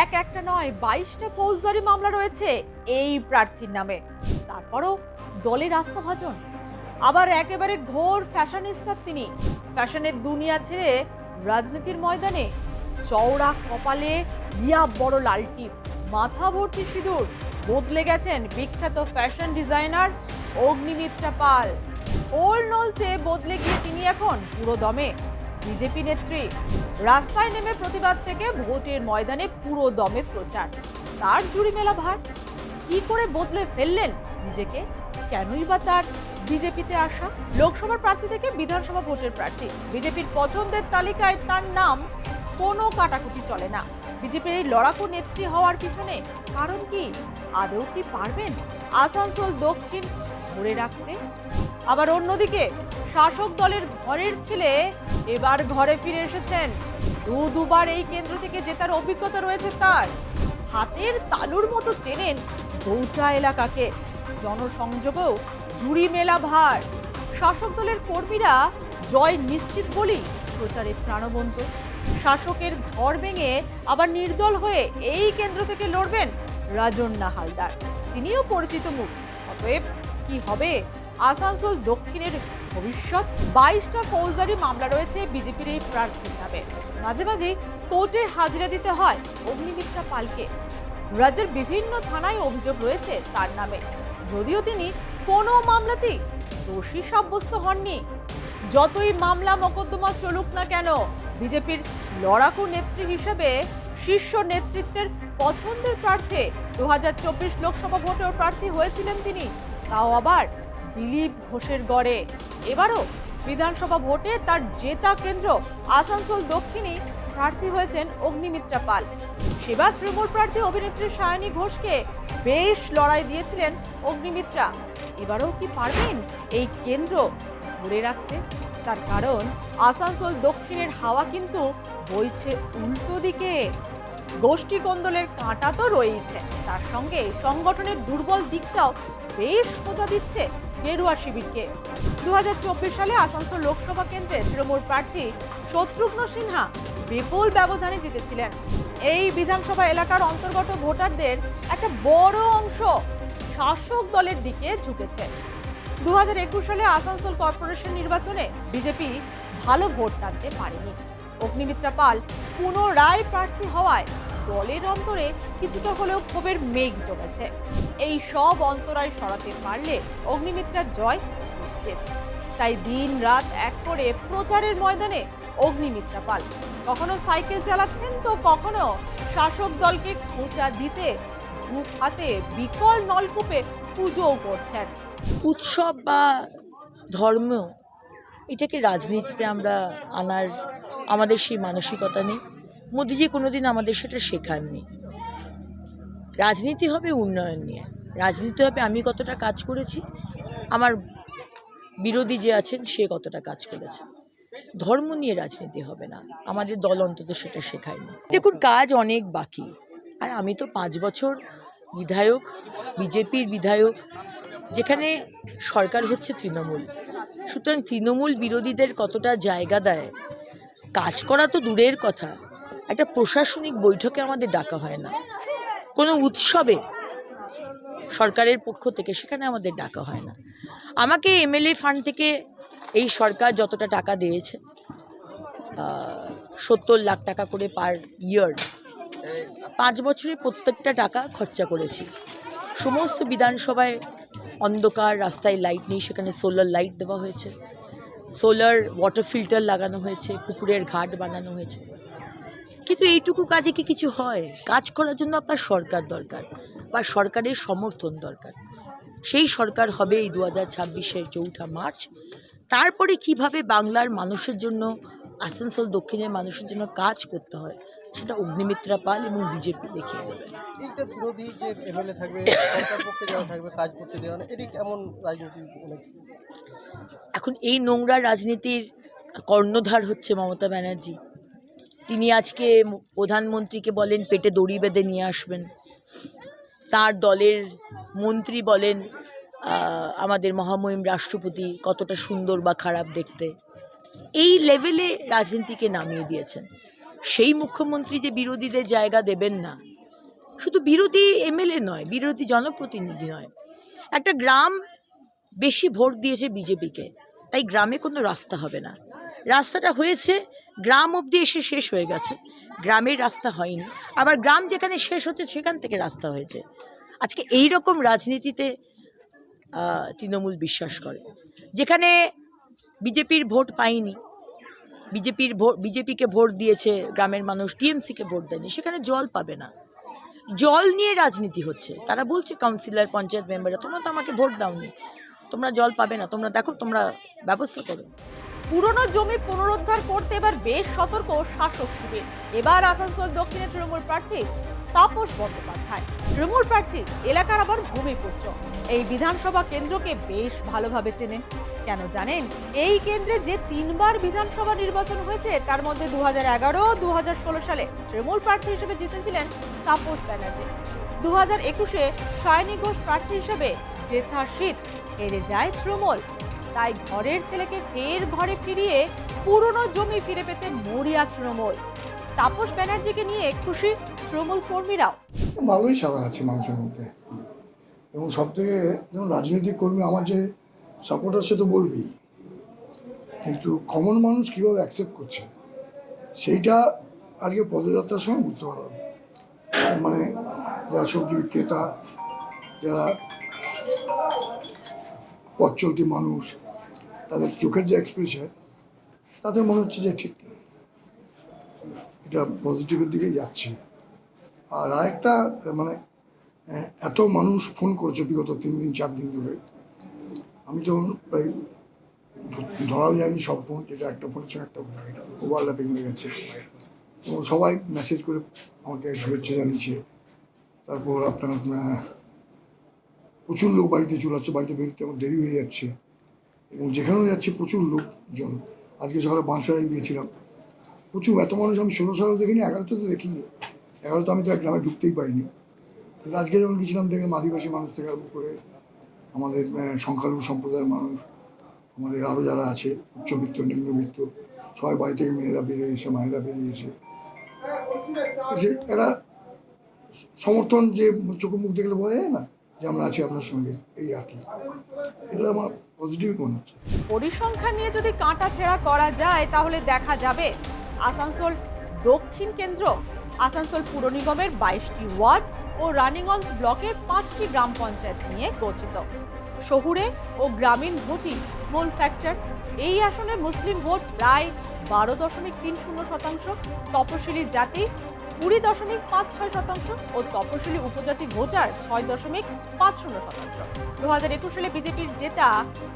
একটা নয় 22টা ফৌজদারি মামলা রয়েছে এই প্রার্থীর নামে। তারপরও দলের আস্থাভাজন। আবার একেবারে ঘোর ফ্যাশনিস্তা তিনি। ফ্যাশনের দুনিয়া ছেড়ে রাজনীতির ময়দানে চওড়া কপালে ইয়া বড় লাল টিপ, মাথা ভর্তি সিঁদুর, বদলে গেছেন বিখ্যাত ফ্যাশন ডিজাইনার অগ্নিমিত্রা পাল। ওল নলচে বদলে গিয়ে তিনি এখন পুরো দমে বিজেপি নেত্রী। রাস্তায় নেমে প্রতিবাদ থেকে ভোটের ময়দানে পুরো দমে প্রচার। তার জুড়ি মেলা ভার। কি করে বদলে ফেললেন নিজেকে? কেনই বা তার বিজেপিতে আসা? লোকসভার প্রার্থী থেকে বিধানসভা ভোটের প্রার্থী। বিজেপির পছন্দের তালিকায় তার নাম কোনো কাটাকুটি চলে না। বিজেপির এই লড়াকু নেত্রী হওয়ার পিছনে কারণ কি? আদৌ কি পারবেন আসানসোল দক্ষিণ ধরে রাখতে? আবার অন্যদিকে শাসক দলের ঘরের ছেলে এবার ঘরে ফিরে এসেছেন। দুবার এই কেন্দ্র থেকে জেতার অভিজ্ঞতা রয়েছে তার। হাতের তালুর মতো চেনেন গোটা এলাকাকে। জনসংযোগেও জুড়ি মেলা ভার। শাসক দলের কর্মীরা জয় নিশ্চিত বলেই প্রচারে প্রাণবন্ত। শাসকের ঘর ভেঙে আবার নির্দল হয়ে এই কেন্দ্র থেকে লড়বেন রাজন্না হালদার। তিনিও পরিচিত মুখ। অতএব কি হবে আসানসোল দক্ষিণের ভবিষ্যৎ? 22টা ফৌজদারি মামলা রয়েছে বিজেপির এই প্রার্থীর নামে। মাঝে মাঝে কোর্টে হাজিরা দিতে হয় অগ্নিমিত্রা পালকে। রাজ্যের বিভিন্ন থানায় অভিযোগ রয়েছে তার নামে, যদিও তিনি কোনো মামলাতেই দোষী সাব্যস্ত হননি। যতই মামলা মোকদ্দমা চলুক না কেন, বিজেপির লড়াকু নেত্রী হিসেবে শীর্ষ নেতৃত্বের পছন্দের প্রার্থী। 2024 লোকসভা ভোটেও প্রার্থী হয়েছিলেন তিনি, তাও আবার দিলীপ ঘোষের গড়ে। এবারও বিধানসভা ভোটে তার জেতা কেন্দ্র আসানসোল দক্ষিণে প্রার্থী হয়েছেন অগ্নিমিত্রা পাল। সেবার তৃণমূল প্রার্থী অভিনেত্রী সায়নী ঘোষকে বেশ লড়াই দিয়েছিলেন অগ্নিমিত্রা। এবারও কি পারবেন এই কেন্দ্র ধরে রাখতে? তার কারণ আসানসোল দক্ষিণের হাওয়া কিন্তু বইছে উল্টো দিকে। গোষ্ঠী কোন্দলের কাঁটা তো রয়েছে, তার সঙ্গে সংগঠনের দুর্বল দিকটাও বেশ খোঁজা দিচ্ছে গেরুয়া শিবিরকে। 2024 সালে আসানসোল লোকসভা কেন্দ্রে তৃণমূল প্রার্থী শত্রুঘ্ন সিনহা বিপুল ব্যবধানে জিতেছিলেন। এই বিধানসভা এলাকার অন্তর্গত ভোটারদের একটা বড় অংশ শাসক দলের দিকে ঝুঁকেছে। 2021 সালে আসানসোল কর্পোরেশন নির্বাচনে বিজেপি ভালো ভোট টানতে পারেনি। অগ্নিমিত্রা পাল পুনরায় প্রার্থী হওয়ায় দলের অন্তরে কিছুটা হলেও ক্ষোভের মেঘ জমেছে। এই সব অন্তরায় সরাতে পারলে অগ্নিমিত্রার জয় নিশ্চিত। তাই দিন রাত এক করে প্রচারের ময়দানে অগ্নিমিত্রা পাল কখনো সাইকেল চালাচ্ছেন তো কখনো শাসক দলকে খোঁচা দিতে ধূপ হাতে বিকল নলকূপে পুজোও করছেন। উৎসব বা ধর্ম এটাকে রাজনীতিতে আমরা আনার আমাদের সেই মানসিকতা নেই। মোদিজি কোনোদিন আমাদের সেটা শেখাননি। রাজনীতি হবে উন্নয়ন নিয়ে, রাজনীতি হবে আমি কতটা কাজ করেছি, আমার বিরোধী যে আছেন সে কতটা কাজ করেছে। ধর্ম নিয়ে রাজনীতি হবে না, আমাদের দল অন্তত সেটা শেখায়নি। দেখুন, কাজ অনেক বাকি। আর আমি তো 5 বছর বিধায়ক, বিজেপির বিধায়ক, যেখানে সরকার হচ্ছে তৃণমূল। সুতরাং তৃণমূল বিরোধীদের কতটা জায়গা দেয়, কাজ করা তো দূরের কথা, একটা প্রশাসনিক বৈঠকে আমাদের ডাকা হয় না, কোনো উৎসবে সরকারের পক্ষ থেকে সেখানে আমাদের ডাকা হয় না। আমাকে এমএলএ ফান্ড থেকে এই সরকার যতটা টাকা দিয়েছে, 70 লাখ টাকা করে পার ইয়ার, 5 বছরে প্রত্যেকটা টাকা খরচা করেছি। সমস্ত বিধানসভায় অন্ধকার, রাস্তায় লাইট নেই, সেখানে সোলার লাইট দেওয়া হয়েছে, সোলার ওয়াটার ফিল্টার লাগানো হয়েছে, পুকুরের ঘাট বানানো হয়েছে। কিন্তু এইটুকু কাজে কি কিছু হয়? কাজ করার জন্য আপনার সরকার দরকার বা সরকারের সমর্থন দরকার। সেই সরকার হবে এই 2026-এর 4 মার্চ। তারপরে কিভাবে বাংলার মানুষের জন্য, আসানসোল দক্ষিণের মানুষের জন্য কাজ করতে হয় সেটা অগ্নিমিত্রা পাল এবং বিজেপি দেখিয়ে দেবে। এইটা বিরোধী যে এমএলএ থাকবে, সরকার পক্ষে যারা থাকবে, কাজ করতে দেওয়া না, এটি কেমন রাজনীতি? এখন এই নোংরা রাজনীতির কর্ণধার হচ্ছে মমতা ব্যানার্জি। তিনি আজকে প্রধানমন্ত্রীকে বলেন পেটে দড়ি বেঁধে নিয়ে আসবেন, তার দলের মন্ত্রী বলেন আমাদের মহামহিম রাষ্ট্রপতি কতটা সুন্দর বা খারাপ দেখতে। এই লেভেলে রাজনীতিকে নামিয়ে দিয়েছেন। সেই মুখ্যমন্ত্রী যে বিরোধীদের জায়গা দেবেন না, শুধু বিরোধী এমএলএ নয়, বিরোধী জনপ্রতিনিধি নয়, একটা গ্রাম বেশি ভোট দিয়েছে বিজেপিকে, তাই গ্রামে কোনো রাস্তা হবে না। রাস্তাটা হয়েছে গ্রাম অবধি এসে শেষ হয়ে গেছে, গ্রামের রাস্তা হয়নি। আবার গ্রাম যেখানে শেষ হচ্ছে সেখান থেকে রাস্তা হয়েছে। আজকে এই রকম রাজনীতিতে তৃণমূল বিশ্বাস করে, যেখানে বিজেপির ভোট পায়নি, বিজেপিকে ভোট দিয়েছে গ্রামের মানুষ, টিএমসিকে ভোট দেয়নি, সেখানে জল পাবে না। জল নিয়ে রাজনীতি হচ্ছে। তারা বলছে কাউন্সিলর, পঞ্চায়েত মেম্বাররা, তোমরা তো আমাকে ভোট দাওনি, তোমরা জল পাবে না, তোমরা দেখো, তোমরা ব্যবস্থা করো। পুরনো জমি পুনরুদ্ধার করতে এবার বেশ সতর্ক শাসক শিবির। এবার আসানসোল দক্ষিণে তৃণমূল প্রার্থী তাপস বন্দ্যোপাধ্যায়। তৃণমূল প্রার্থী এলাকার আবার ভূমিপুত্র, এই বিধানসভা কেন্দ্রকে বেশ ভালোভাবে চেনেন। কেন জানেন? এই কেন্দ্রে যে 3বার বিধানসভা নির্বাচন হয়েছে তার মধ্যে 2011 ও 2016 সালে তৃণমূল প্রার্থী হিসেবে জিতেছিলেন তাপস ব্যানার্জি। 2021-এ সায়নী ঘোষ প্রার্থী হিসেবে জেঠা সিট হেরে যায় তৃণমূল। তাই ঘরের ছেলেকে ফের ঘরে ফিরিয়ে পুরনো জমি ফিরে পেতে মরিয়া তৃণমূল। তাপস ব্যানার্জিকে নিয়ে খুশি তৃণমূল কর্মীরাও। ভালোই সাড়া আছে মানুষের মধ্যে, এবং সব থেকে যেমন রাজনৈতিক কর্মী আমার যে সাপোর্টার সে তো বলবেই, কিন্তু কমন মানুষ কীভাবে অ্যাকসেপ্ট করছে সেইটা আজকে পদযাত্রার সময় বুঝতে পারলাম। মানে যারা সবজি বিক্রেতা, যারা পথ চলতি মানুষ, তাদের চোখের যে এক্সপ্রেশন, তাদের মনে হচ্ছে যে ঠিক এটা পজিটিভের দিকে যাচ্ছে। আর আরেকটা মানে এত মানুষ ফোন করেছে বিগত 3 দিন 4 দিন ধরে, আমি তো প্রায় ধরাও যায়নি সব ফোন, যেটা একটা ফোনের সঙ্গে একটা ওভারল্যাপিং হয়ে গেছে। তো সবাই মেসেজ করে আমাকে শুভেচ্ছা জানিয়েছে। তারপর আপনার প্রচুর লোক বাড়িতে চলে আসছে, বাড়িতে বেরোতে আমার দেরি হয়ে যাচ্ছে, এবং যেখানেও যাচ্ছে প্রচুর লোকজন। আজকে সকালে বাঁশড়ায় গিয়েছিলাম, প্রচুর এত মানুষ আমি 16 সালেও দেখিনি, 11তে তো দেখিনি। 11তে আমি তো এক গ্রামে ঢুকতেই পারিনি, কিন্তু আজকে যখন গেছিলাম দেখলাম আদিবাসী মানুষ থেকে আরম্ভ করে আমাদের সংখ্যালঘু সম্প্রদায়ের মানুষ, আমাদের আরও যারা আছে উচ্চবিত্ত নিম্নবিত্ত, সবাই বাড়ি থেকে মেয়েরা বেরিয়ে এসে, মায়েরা বেরিয়ে এসে এরা সমর্থন, যে চোখ মুখ দেখলে বোঝা যায় না যে আমরা আছি আপনার সঙ্গে, এই আর কি। এটা আমার পজিটিভ মনে হচ্ছে। পরিসংখ্যান নিয়ে যদি কাঁটা ছেঁড়া করা যায় তাহলে দেখা যাবে আসানসোল দক্ষিণ কেন্দ্র আসানসোল পুর নিগমের 22টি ওয়ার্ড ও রানীগঞ্জ ব্লকের 5টি গ্রাম পঞ্চায়েত নিয়ে গঠিত। শহুরে ও গ্রামীণ ভোটই মূল ফ্যাক্টর। এই আসনে মুসলিম ভোট প্রায় 12.30%, তপশিলি জাতি 20.56% ও তপশিলি উপজাতি ভোটার 6.50%। 2021 সালে বিজেপির জেতা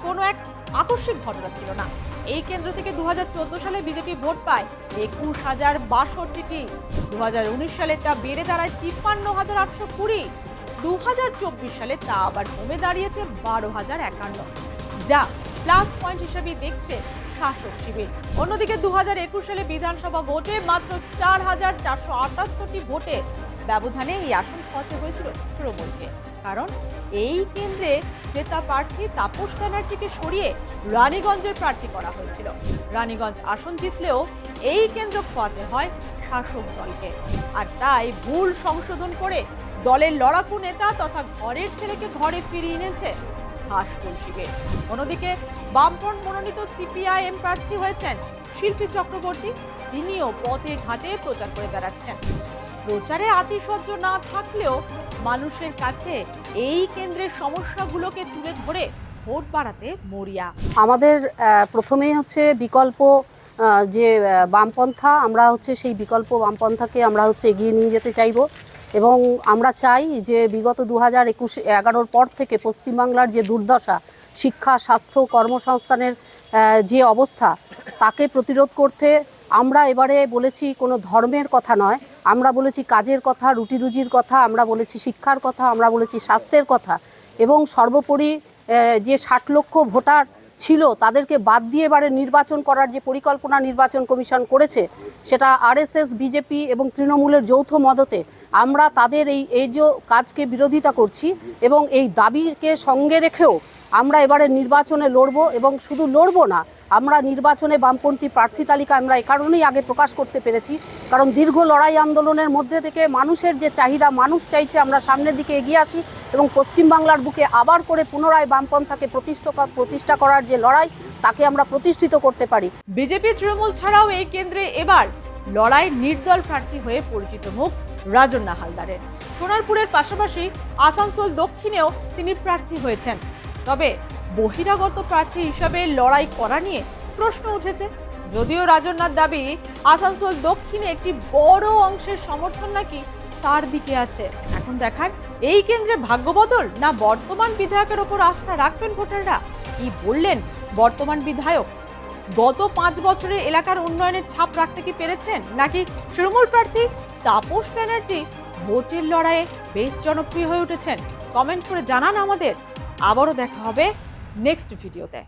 কোনো এক আকস্মিক ঘটনা ছিল না। এই কেন্দ্র থেকে 2014 সালে বিজেপি ভোট পায় 21,062টি। 2019 সালে তা বেড়ে দাঁড়ায় 53,820। 2024 সালে তা আবার কমে দাঁড়িয়েছে 12,051, যা প্লাস পয়েন্ট হিসেবে দেখছে শাসক শিবির। অন্যদিকে 2021 সালে বিধানসভা ভোটে মাত্র 4,478টি ভোটে ব্যবধানে এই আসন ফতে হয়েছিল তৃণমূলকে। কারণ এই কেন্দ্রে জেতা প্রার্থী তাপস ব্যানার্জিকে সরিয়ে রানীগঞ্জের প্রার্থী করা হয়েছিল। রানীগঞ্জ আসন জিতলেও এই কেন্দ্র খোয়াতে হয় শাসক দলকে, আর তাই ভুল সংশোধন করে দলের লড়াকু নেতা তথা ঘরের ছেলেকে ঘরে ফিরিয়ে এনেছে হাসপুর শিবির। অন্যদিকে বামফ্রন্ট মনোনীত সিপিআইএম প্রার্থী হয়েছেন শিল্পী চক্রবর্তী। তিনিও পথে ঘাটে প্রচার করে বেড়াচ্ছেন। প্রচারে আতিশয্য না থাকলেও মানুষের কাছে এই কেন্দ্রের সমস্যাগুলোকে তুলে ধরে ভোট বাড়াতে মরিয়া। আমাদের প্রথমেই হচ্ছে বিকল্প যে বামপন্থা, আমরা হচ্ছে সেই বিকল্প বামপন্থাকে আমরা হচ্ছে এগিয়ে নিয়ে যেতে চাইব, এবং আমরা চাই যে বিগত 2011 পর থেকে পশ্চিমবাংলার যে দুর্দশা, শিক্ষা, স্বাস্থ্য, কর্মসংস্থানের যে অবস্থা, তাকে প্রতিরোধ করতে আমরা এবারে বলেছি কোনো ধর্মের কথা নয়, আমরা বলেছি কাজের কথা, রুটি রুজির কথা, আমরা বলেছি শিক্ষার কথা, আমরা বলেছি স্বাস্থ্যের কথা, এবং সর্বোপরি যে 60 লক্ষ ভোটার ছিল তাদেরকে বাদ দিয়ে এবারে নির্বাচন করার যে পরিকল্পনা নির্বাচন কমিশন করেছে, সেটা আরএসএস, বিজেপি এবং তৃণমূলের যৌথ মদতে আমরা তাদের এই যে কাজকে বিরোধিতা করছি, এবং এই দাবিকে সঙ্গে রেখেও আমরা এবারে নির্বাচনে লড়ব, এবং শুধু লড়ব না, আমরা নির্বাচনে বামপন্থী প্রার্থী তালিকা আমরা এ কারণেই আগে প্রকাশ করতে পেরেছি, কারণ দীর্ঘ লড়াই আন্দোলনের মধ্যে থেকে মানুষের যে চাহিদা, মানুষ চাইছে আমরা সামনের দিকে এগিয়ে আসি এবং পশ্চিমবাংলার বুকে আবার করে পুনরায় বামপন্থাকে প্রতিষ্ঠা করার যে লড়াই, তাকে আমরা প্রতিষ্ঠিত করতে পারি। বিজেপি তৃণমূল ছাড়াও এই কেন্দ্রে এবার লড়াই নির্দল প্রার্থী হয়ে পরিচিত মুখ রাজন্না হালদারের। সোনারপুরের পাশাপাশি আসানসোল দক্ষিণেও তিনি প্রার্থী হয়েছেন। তবে বহিরাগত প্রার্থী হিসাবে লড়াই করা নিয়ে প্রশ্ন উঠেছে। যদিও রাজন্নার দাবি আসানসোল দক্ষিণে একটি বড় অংশের সমর্থন নাকি তার দিকে আছে। এখন দেখার এই কেন্দ্রে ভাগ্যবদল না বর্তমান বিধায়কের ওপর আস্থা রাখবেন ভোটাররা। কি বললেন বর্তমান বিধায়ক? গত 5 বছরে এলাকার উন্নয়নের ছাপ রাখতে কি পেরেছেন, নাকি তৃণমূল প্রার্থী তাপস ব্যানার্জি ভোটের লড়াইয়ে বেশ জনপ্রিয় হয়ে উঠেছেন? কমেন্ট করে জানান আমাদের। আবারও দেখা হবে নেক্সট ভিডিওতে।